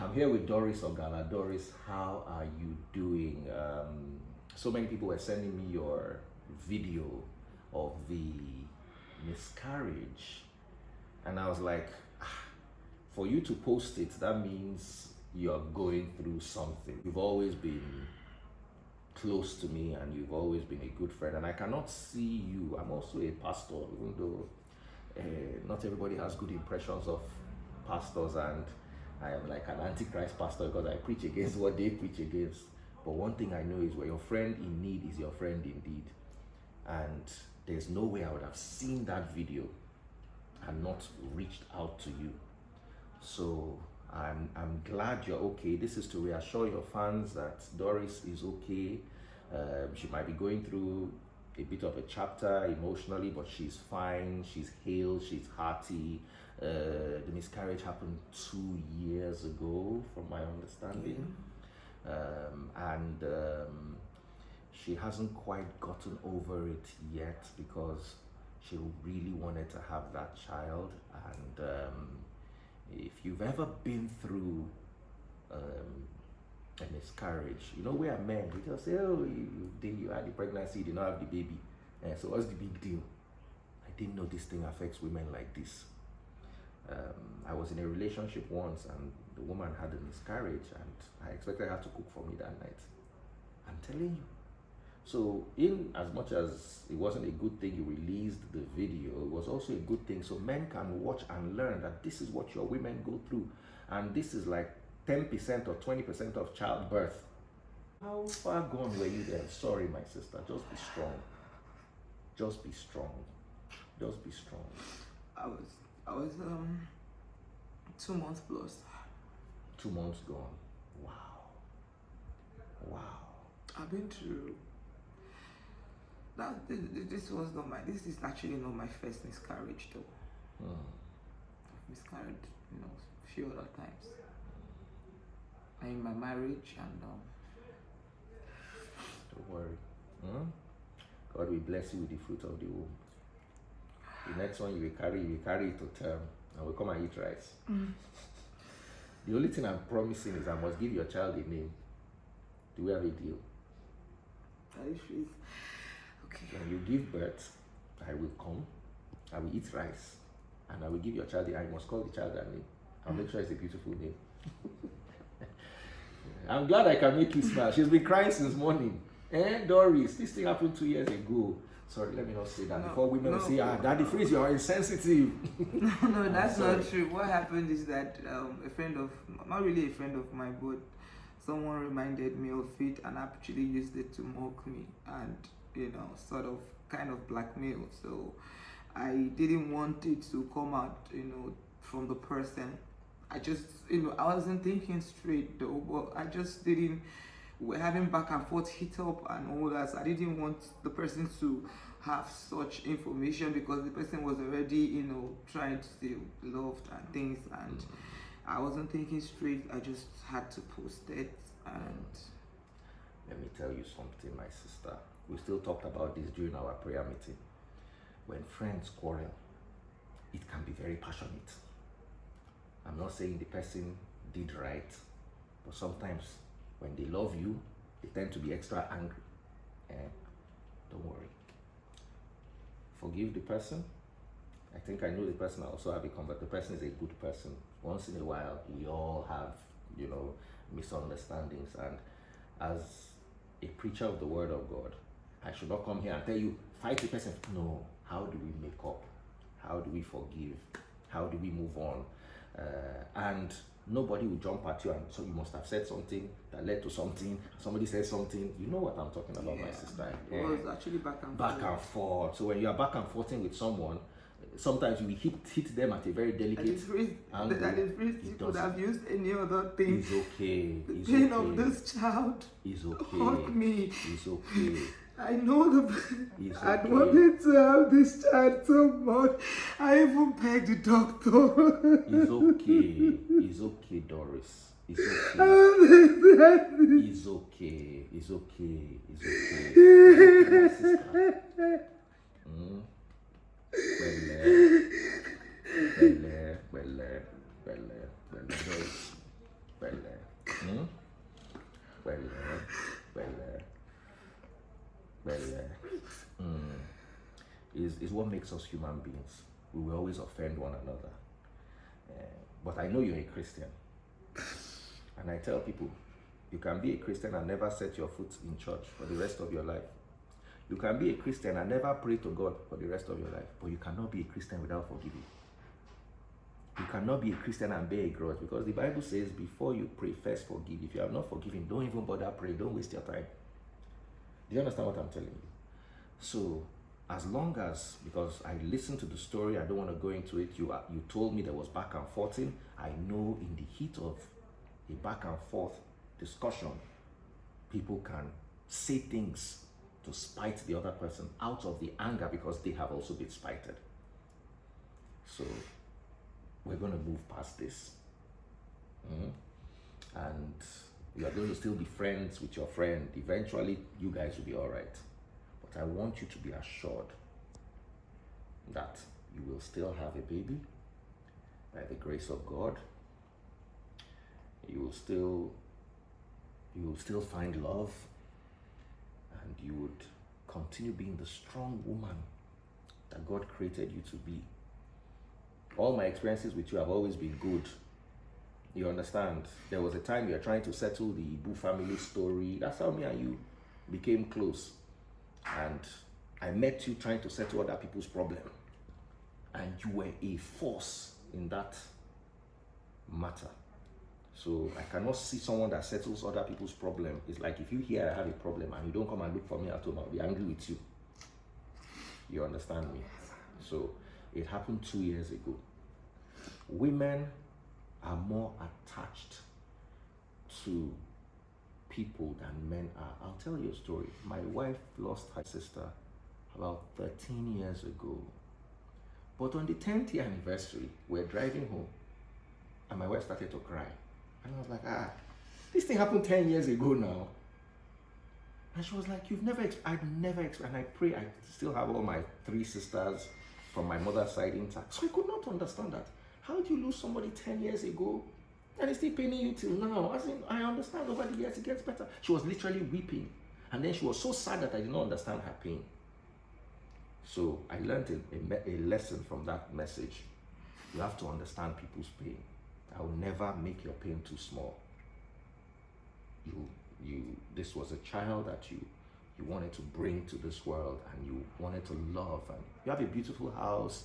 I'm here with Doris Ogala. Doris, how are you doing? So many people were sending me your video of the miscarriage, and I was like, for you to post it, that means you're going through something. You've always been close to me and you've always been a good friend, and I cannot see you. I'm also a pastor, even though not everybody has good impressions of pastors, and I am like an antichrist pastor because I preach against what they preach against. But one thing I know is where your friend in need is your friend indeed, and there's no way I would have seen that video and not reached out to you. So I'm glad you're okay. This is to reassure your fans that Doris is okay. She might be going through a bit of a chapter emotionally, but she's fine, she's healed, she's hearty. The miscarriage happened 2 years ago, from my understanding. She hasn't quite gotten over it yet because she really wanted to have that child. And if you've ever been through a miscarriage, you know, where men, they just say, oh, you had the pregnancy, you did not have the baby. So what's the big deal? I didn't know this thing affects women like this. I was in a relationship once and the woman had a miscarriage and I expected her to cook for me that night. I'm telling you. So in as much as it wasn't a good thing you released the video, it was also a good thing so men can watch and learn that this is what your women go through. And this is like 10% or 20% of childbirth. How far gone were you then? Sorry, my sister. Just be strong. Just be strong. Just be strong. I was 2 months plus. 2 months gone. Wow. Wow. I've been through that. This is actually not my first miscarriage though. I've miscarried, a few other times. I'm in my marriage and don't worry. God will bless you with the fruit of the womb. The next one you will carry it to term and will come and eat rice. The only thing I'm promising is I must give your child a name. Do we have a deal? Are you sure? Okay. When you give birth, I will come, I will eat rice, and I will give your child I must call the child a name. I'll make sure it's a beautiful name. I'm glad I can make you smile. She's been crying since morning. Doris, this thing happened 2 years ago. Sorry, let me not say that. Before women will say, Daddy Freeze, you are insensitive. No, that's not true. What happened is that a friend of, not really a friend of mine, but someone reminded me of it and actually used it to mock me and, sort of kind of blackmail. So I didn't want it to come out, from the person. I just, I wasn't thinking straight though, but I just didn't. We're having back and forth hit up and all that. So I didn't want the person to have such information because the person was already, trying to stay loved and things, and I wasn't thinking straight. I just had to post it. And let me tell you something, my sister. We still talked about this during our prayer meeting. When friends quarrel, it can be very passionate. I'm not saying the person did right, but sometimes when they love you, they tend to be extra angry. Don't worry. Forgive the person. I think I know the person. I also have the person is a good person. Once in a while, we all have, misunderstandings. And as a preacher of the word of God, I should not come here and tell you, fight the person. No. How do we make up? How do we forgive? How do we move on? And nobody will jump at you and so you must have said something that led to something. Somebody said something. You know what I'm talking about, my sister. It was actually back and forth. So when you are back and forthing with someone, sometimes you will hit them at a very delicate angle. You could have used any other thing. It's okay. The pain of this child is okay. Hurt me. It's okay. I know It's I okay. wanted to have this child so much. I even begged the doctor. It's okay. It's okay, Doris. It's okay. It's okay. It's okay. It's okay. Doris. Hmm? Well, well, well, is what makes us human beings. We will always offend one another. But I know you're a Christian. And I tell people, you can be a Christian and never set your foot in church for the rest of your life. You can be a Christian and never pray to God for the rest of your life. But you cannot be a Christian without forgiving. You cannot be a Christian and bear a grudge, because the Bible says before you pray, first forgive. If you have not forgiven, don't even bother praying. Don't waste your time. Do you understand what I'm telling you? So, as long as, because I listened to the story, I don't want to go into it. You told me there was back and forthing. I know in the heat of a back and forth discussion, people can say things to spite the other person out of the anger because they have also been spited. So we're going to move past this. And you are going to still be friends with your friend. Eventually, you guys will be all right. But I want you to be assured that you will still have a baby by the grace of God. You will still find love, and you would continue being the strong woman that God created you to be. All my experiences with you have always been good. You understand? There was a time you were trying to settle the Ibu family story. That's how me and you became close. And I met you trying to settle other people's problem. And you were a force in that matter. So I cannot see someone that settles other people's problem. It's like if you hear I have a problem and you don't come and look for me at home, I'll be angry with you. You understand me? So it happened 2 years ago. Women are more attached to people than men are. I'll tell you a story. My wife lost her sister about 13 years ago. But on the 10th year anniversary, we're driving home and my wife started to cry. And I was like, this thing happened 10 years ago now. And she was like, I'd never experienced, and I pray I still have all my 3 sisters from my mother's side intact. So I could not understand that. How do you lose somebody 10 years ago and it's still paining you till now? As in, I understand over the years it gets better. She was literally weeping. And then she was so sad that I did not understand her pain. So I learned a lesson from that message. You have to understand people's pain. I will never make your pain too small. This was a child that you wanted to bring to this world, and you wanted to love, and you have a beautiful house.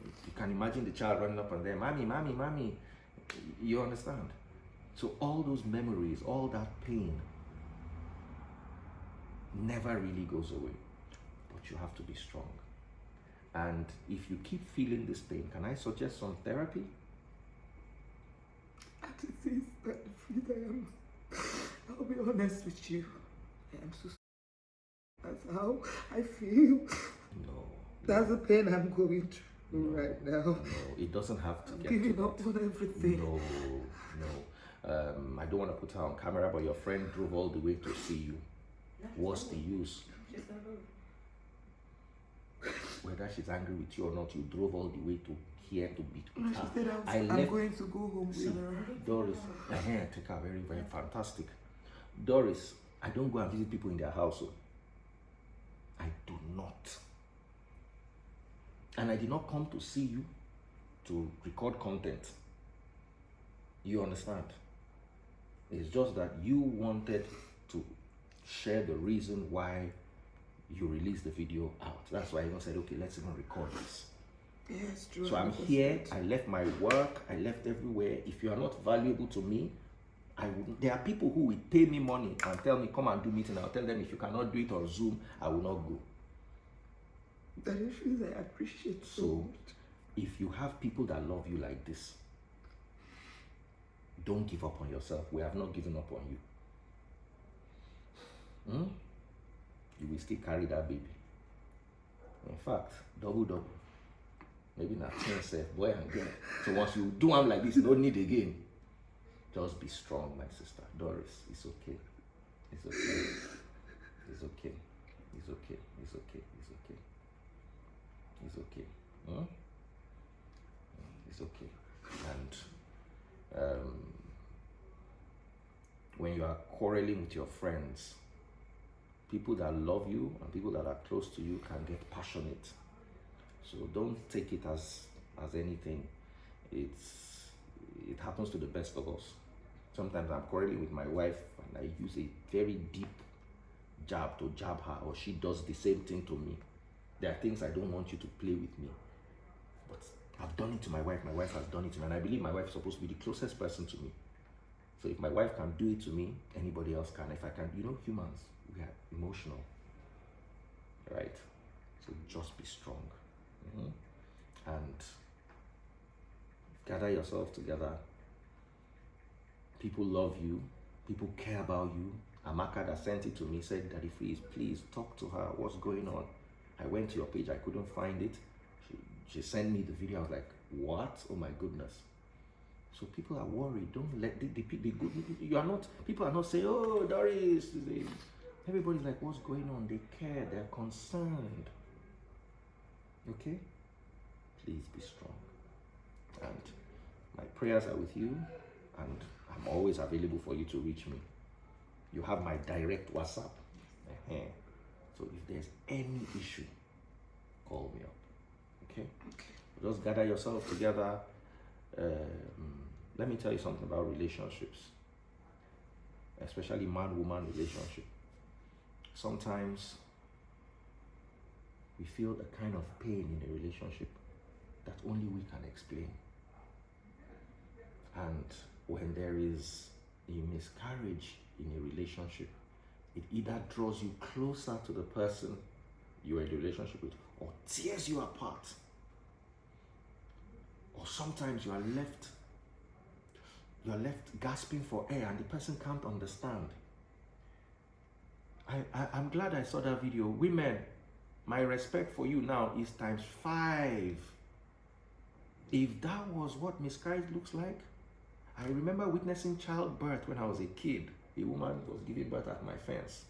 You can imagine the child running up and there, mommy, mommy, mommy. You understand? So all those memories, all that pain never really goes away. But you have to be strong. And if you keep feeling this pain, can I suggest some therapy? I'll be honest with you. I am so sorry. That's how I feel. No. That's the pain I'm going through right now. No, it doesn't have to get giving up on everything. No. I don't want to put her on camera, but your friend drove all the way to see you. What's the use? Whether she's angry with you or not, you drove all the way to here to beat with her. She said I'm going to go home with her. Doris, take her very, very fantastic. Doris, I don't go and visit people in their house. I do not. And I did not come to see you to record content. You understand? It's just that you wanted to share the reason why you released the video out. That's why I even said, okay, let's even record this. Yes, true. So I'm here. I left my work. I left everywhere. If you are not valuable to me, I wouldn't. There are people who will pay me money and tell me, come and do meeting. I'll tell them, if you cannot do it on Zoom, I will not go. That is things I appreciate so much. If you have people that love you like this, don't give up on yourself. We have not given up on you. You will still carry that baby. In fact, double. Maybe not 10 self, boy and girl. So once you do them like this, you don't need again. Just be strong, my sister. Doris, it's okay. It's okay. It's okay. It's okay. It's okay. It's okay. It's okay. It's okay. And when you are quarreling with your friends, people that love you and people that are close to you can get passionate. So don't take it as anything. It happens to the best of us. Sometimes I'm quarreling with my wife and I use a very deep jab to jab her, or she does the same thing to me. There are things I don't want you to play with me, but I've done it to my wife has done it to me, and I believe my wife is supposed to be the closest person to me. So if my wife can do it to me, anybody else can. If I can, humans, we are emotional, right? So just be strong. And gather yourself together. People love you. People care about you. Amaka that sent it to me said, Daddy Freeze, please talk to her. What's going on? I went to your page. I couldn't find it. She sent me the video. I was like, what? Oh my goodness. So people are worried. Don't let the good. People are not saying, oh, Doris. Everybody's like, what's going on? They care. They're concerned. Okay? Please be strong. And my prayers are with you, and I'm always available for you to reach me. You have my direct WhatsApp. So if there's any issue, call me up. Okay? Just gather yourself together. Let me tell you something about relationships, especially man-woman relationship. Sometimes we feel a kind of pain in a relationship that only we can explain. And when there is a miscarriage in a relationship, it either draws you closer to the person you are in a relationship with, or tears you apart. Or sometimes you are left gasping for air and the person can't understand. I'm glad I saw that video. Women, my respect for you now is ×5. If that was what miscarriage looks like, I remember witnessing childbirth when I was a kid. A woman was giving birth at my fence.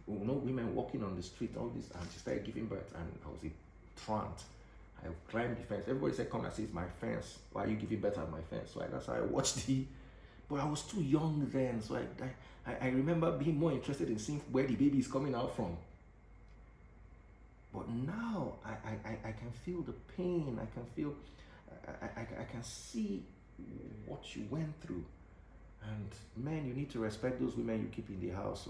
Women walking on the street, all this, and she started giving birth, and I was a trance. I climbed the fence. Everybody said, come and see, it's my fence. Why are you giving birth at my fence? So that's how I watched but I was too young then, so I remember being more interested in seeing where the baby is coming out from. But now I can feel the pain. I can feel, I can see what you went through. And men, you need to respect those women you keep in the house.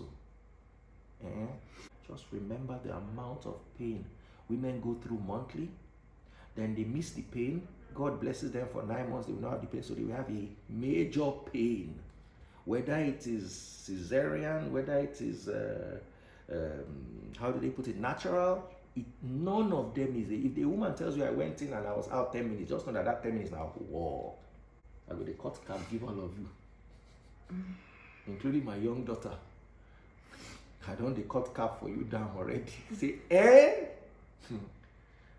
Just remember the amount of pain women go through monthly. Then they miss the pain. God blesses them for 9 months. They will not have the pain, so they will have a major pain. Whether it is cesarean, whether it is how do they put it, natural. None of them is. If the woman tells you I went in and I was out 10 minutes, just know that 10 minutes now, whoa. I will the cut cap give all of you, including my young daughter. I don't the cut cap for you down already. Say,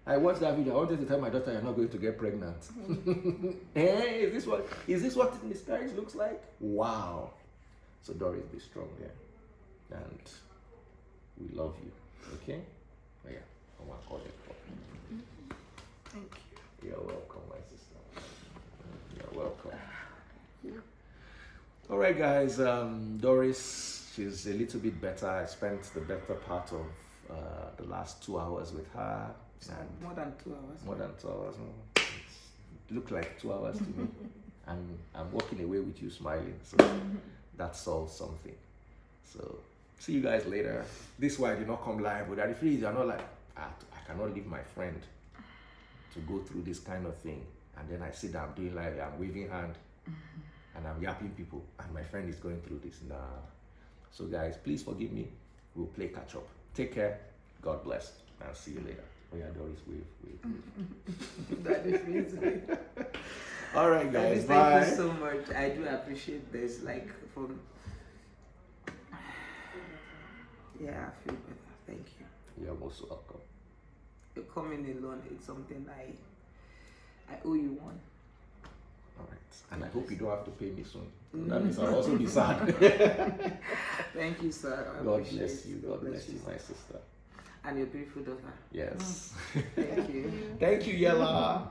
I watched that video. I wanted to tell my daughter you're not going to get pregnant. Is this what miscarriage looks like? Wow. So Doris, be strong there. And we love you. Okay? Oh, yeah. I want to call you. Thank you. You're welcome, my sister. You're welcome. All right, guys. Doris, she's a little bit better. I spent the better part of the last 2 hours with her. And more than 2 hours. More than 2 hours. It looked like 2 hours to me. And I'm walking away with you smiling. So that solves something. So see you guys later. This is why I did not come live. But Daddy Freeze, you're not like, I cannot leave my friend to go through this kind of thing. And then I sit down doing live, I'm waving hand, and I'm yapping people, and my friend is going through this. Nah. So guys, please forgive me. We'll play catch up. Take care. God bless. I'll see you later. Oh yeah, Doris, wave. That is amazing. All right, guys. Bye. Thank you so much. I do appreciate this. Yeah, I feel better. Thank you. You're most welcome. You're coming alone. It's something I owe you one. All right. And I hope you don't have to pay me soon. That means I'll also be sad. Thank you, sir. God bless you. God bless you, my sister. And your beautiful daughter. Yes. Thank you. Thank you, Yella.